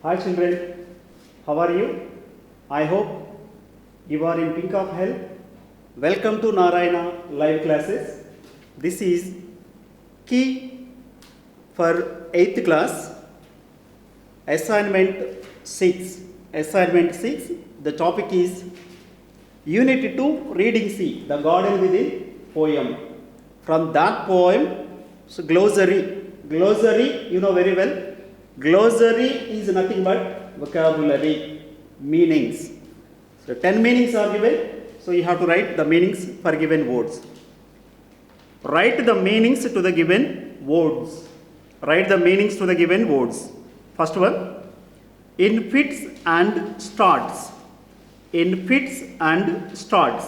Hi children, how are you? I hope you are in pink of health. Welcome to Narayana live classes. This is key for 8th class, assignment 6. Assignment 6, the topic is Unit 2, Reading C, The Garden Within poem. From that poem, so glossary, you know very well. Glossary is nothing but vocabulary, meanings. So 10 meanings are given, so you have to write the meanings for given words. Write the meanings to the given words. Write the meanings to the given words. First one, in fits and starts. In fits and starts.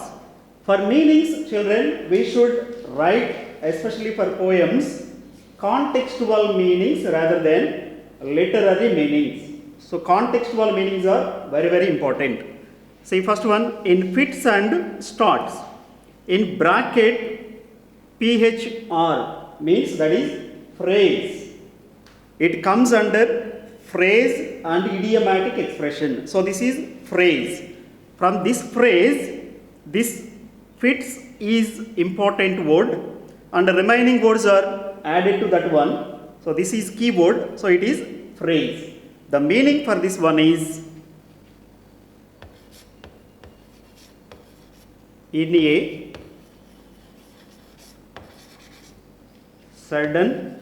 For meanings, children, we should write, especially for poems, contextual meanings rather than literary meanings. So contextual meanings are very, very important. See, first one, in fits and starts. In bracket, PHR means that is phrase. It comes under phrase and idiomatic expression. So this is phrase. From this phrase, this fits is important word and the remaining words are added to that one. So this is keyword, so it is phrase. The meaning for this one is in a sudden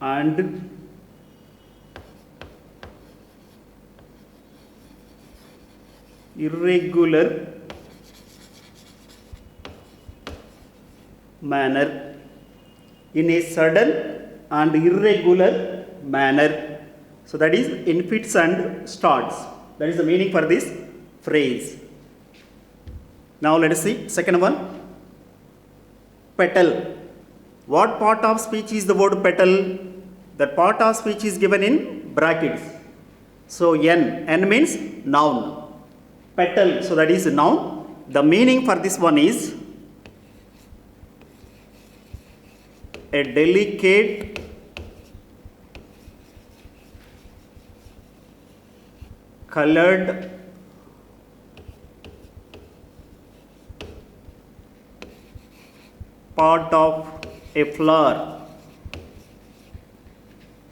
and irregular manner. In a sudden and irregular manner. So that is in fits and starts. That is the meaning for this phrase. Now let us see second one. Petal. What part of speech is the word petal? That part of speech is given in brackets. So N means noun. Petal, so that is noun. The meaning for this one is a delicate colored part of a flower.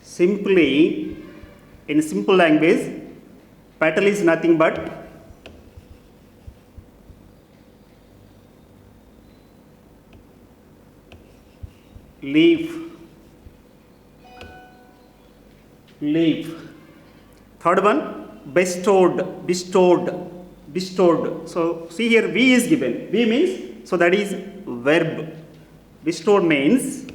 Simply, in simple language, petal is nothing but leaf. Third one, bestowed. So see here, V is given. V means, so that is verb. Bestowed means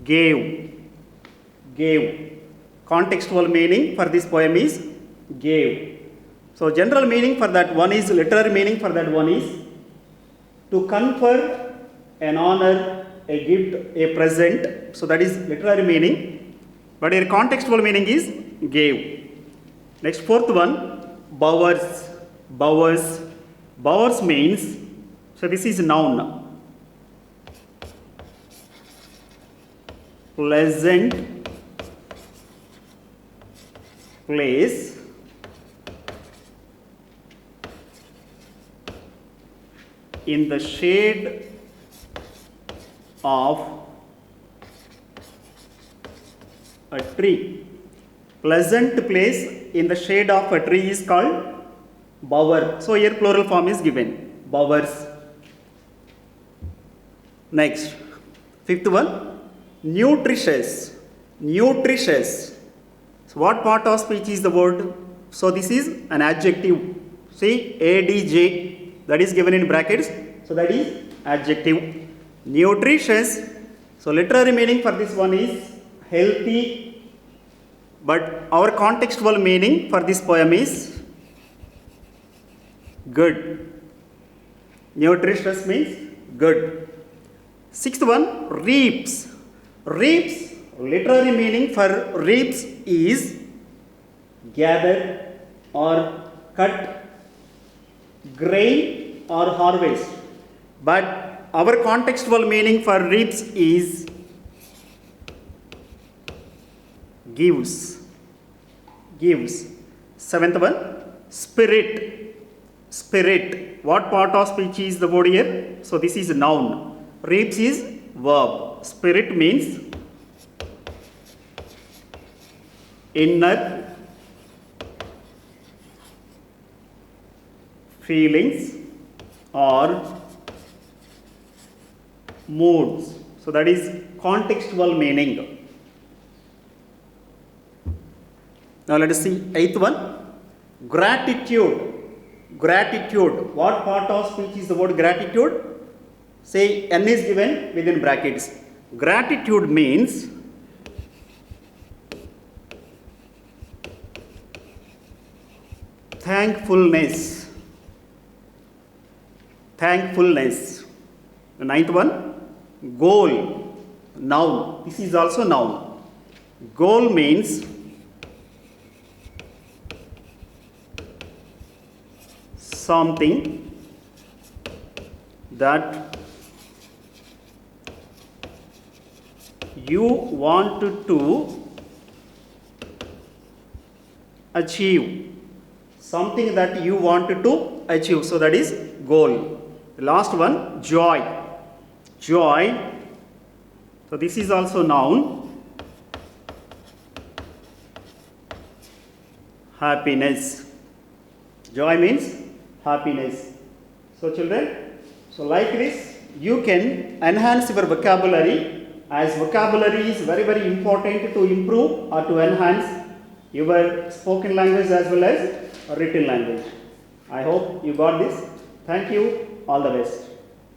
gave. Contextual meaning for this poem is gave. So general meaning for that one is, literary meaning for that one is to confer an honor, a gift, a present. So that is literary meaning. But your contextual meaning is gave. Next, fourth one, bowers. Bowers means, so this is noun. Pleasant place in the shade of a tree. Pleasant place in the shade of a tree is called bower. So here plural form is given, bowers. Next, fifth one, nutritious. So what part of speech is the word? So this is an adjective. See, ADJ, that is given in brackets. So that is adjective. Nutritious. So literary meaning for this one is healthy. But our contextual meaning for this poem is good. Nutritious means good. Sixth one, reaps. Literary meaning for reaps is gather or cut, grain or harvest. But our contextual meaning for reaps is gives, gives. Seventh one, spirit, spirit. What part of speech is the word here? So this is a noun. Reaps is verb. Spirit means inner feelings or moods. So that is contextual meaning. Now let us see eighth one, gratitude. Gratitude. What part of speech is the word gratitude? Say N is given within brackets. Gratitude means thankfulness. Thankfulness. The ninth one, goal. Noun. This is also noun. Goal means something that you want to achieve. Something that you want to achieve. So that is goal. The last one, joy. Joy. So this is also noun. Happiness. Joy means happiness. So children, so like this, you can enhance your vocabulary, as vocabulary is very, very important to improve or to enhance your spoken language as well as written language. I hope you got this. Thank you. All the best.